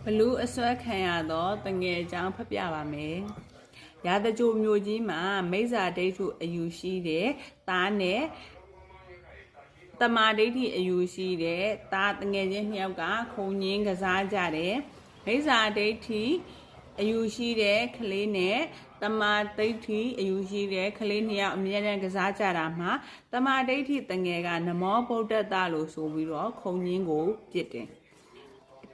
ဘလူးအစွဲခံရတော့တငယ်ကြောင်ဖတ်ပြပါမယ်။ရာသကြိုမျိုးကြီးမှာမိစ္ဆာဒိဋ္ဌုအယူရှိတဲ့သားနဲ့တမာဒိဋ္ဌိအယူရှိတဲ့သားတငယ်ချင်းနှစ်ယောက်ကခုံငင်းကစားကြတယ်။မိစ္ဆာဒိဋ္ဌိအယူရှိတဲ့ကလေးနဲ့တမာဒိဋ္ဌိအယူရှိတဲ့ကလေးနှစ်ယောက်အမြဲတမ်းကစားကြတာမှာတမာဒိဋ္ဌိတငယ်ကနမောဗုဒ္ဓတလို့ဆိုပြီးတော့ခုံငင်းကိုပြစ်တယ်။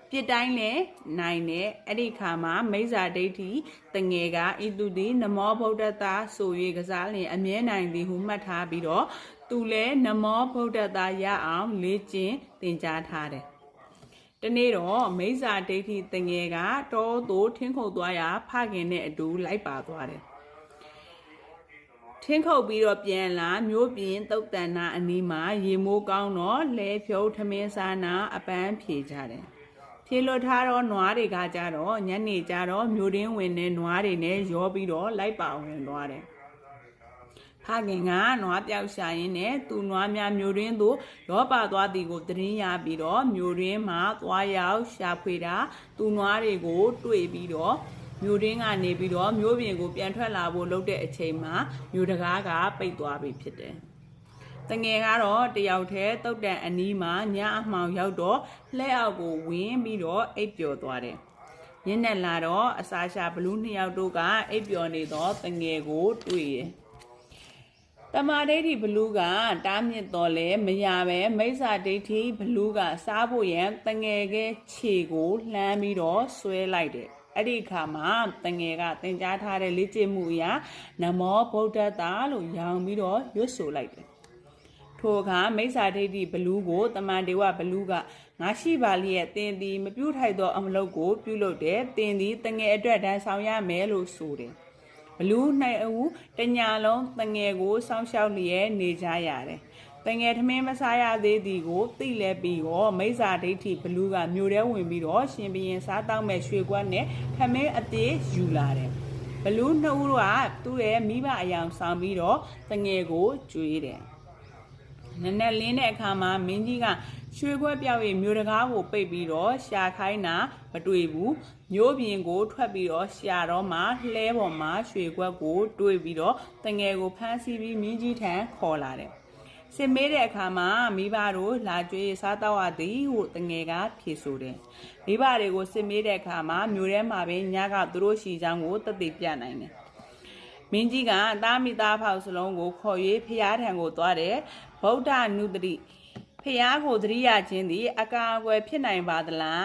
ပြစ်တိုင်းလည်းနိုင်တယ်အဲ့ဒီခါမှာမိစ္ဆာဒိဋ္ဌိတငယ်ကဤသူသည်နမောဗုဒ္ဓတဆို၍ကစားလျင်အမြဲနိုင်သည်ဟုမှတ်ထားပြီးတော့သူလည်းနမောဗုဒ္ဓတရအောင်လေ့ကျင့်သင်ကြားထားတယ်တနေ့တော့မိစ္ဆာဒိဋ္ဌိတငယ်ကတောသို့ထင်းခုတ်သွားရာဖခင်နဲ့အတူလိုက်ပါသွားတယ်ထင်းခုတ်ပြီးတော့ပြန်လာမြို့ပြင်သုတ်တန်နာအနီးမှာရေမိုးကောင်းတော့လဲဖြုတ်ထမင်းစားနာအပန်းဖြေကြတယ်ဖြေလွတ်ထားတော့နွားတွေကကြတော့ညနေကြတော့မြို့ရင်းဝင်တဲ့နွားတွေနဲ့ရောပြီးတော့လိုက်ပါဝင်သွားတယ်ဖခင်ကနွားပြောက်ရှာရင်းနဲ့သူနွားများမြို့ရင်းသို့ရောပါသွားသည်ကိုသတင်းရပြီးတော့မြို့ရင်းမှာသွားရောက်ရှာဖွေတာသူနွားတွေကိုတွေ့ပြီးတော့မြို့ရင်းကနေပြီးတော့မြို့ပြင်ကိုပြန်ထွက်လာဖို့လုပ်တဲ့အချိန်မှာမြို့တကားကပိတ်သွားပြီဖြစ်တယ်တငယ်ကတော့တယောက်တည်းတုတ်တန်အနီးမှာညအမှောင်ရောက်တော့လှဲအောက်ကိုဝင်ပြီးတော့အိပ်ပျော်သွားတယ်ညနေလာတော့အစာရှာဘလူးနှစ်ယောက်တို့ကအိပ်ပျော်နေတော့တငယ်ကိုတွေ့တယ်တမာဒိဋ္ဌိဘလူးကတားမြစ်တော်လဲမရပဲမိစ္ဆာဒိဋ္ဌိဘလူးကစားဖို့ရန်တငယ်ကခြေကိုလှမ်းပြီးတော့ဆွဲလိုက်တယ်အဲ့ဒီအခါမှာတငယ်ကသင်ကြားထားတဲ့လေ့ကျင့်မှုအရာနမောဗုဒ္ဓတလို့ရောင်ပြီးတော့ရွတ်ဆိုလိုက်တယ်ထိုအခါမိစ္ဆာဒိဋ္ဌိဘလူးကိုတမန်ဒေဝဘလူးကငါရှိပါလျက်သင်သည်မပြုထိုက်သောအမလုပ်ကိုပြုလုပ်တယ်သင်သည်တငယ်အတွက်ဒဏ်ဆောင်ရမယ်လို့ဆိုတယ်ဘလူးနှစ်ဦးတညာလုံးတငယ်ကိုစောင့်ရှောက်လျက်နေကြရတယ်တငယ်ထမင်းမစားရသေးသည်ကိုသိလဲပြီးတော့မိစ္ဆာဒိဋ္ဌိဘလူးကမြို့ထဲဝင်ပြီးတော့ရှင်ဘရင်စားတောက်မဲ့ရွှေကွက်နဲ့ထမင်းအသေးယူလာတယ်ဘလူးနှစ်ဦးကသူ့ရဲ့မိဘအယောင်ဆောင်ပြီးတော့တငယ်ကိုကြွေးတယ်နက်နက်လင်းတဲ့အခါမှာမင်းကြီးကရွှေခွက်ပြောက်၍မြို့တကားကိုပိတ်ပြီးတော့ရှာခိုင်းတာမတွေ့ဘူးမြို့ပြင်ကိုထွက်ပြီးတော့ရှာတော့မှလှဲပေါ်မှာရွှေခွက်ကိုတွေ့ပြီးတော့တငယ်ကိုဖမ်းဆီးပြီးမင်းကြီးထံခေါ်လာတယ်စစ်မေးတဲ့အခါမှာမိဘတို့လာကြွေးစားတော့ရသည်ဟုတငယ်ကဖြေဆိုတယ်မိဘတွေကိုစစ်မေးတဲ့အခါမှာမြို့ထဲမှာပဲညကသူတို့ရှိချောင်းကိုသက်သေပြနိုင်တယ်မင်းကြီးကသားမိသားဖောက်စလုံးကိုခေါ်၍ဖျားထံကိုသွားတယ်ဗုဒ္ဓနုတ္တိဖျားကိုသတိရခြင်းသည်အကာအကွယ်ဖြစ်နိုင်ပါသလား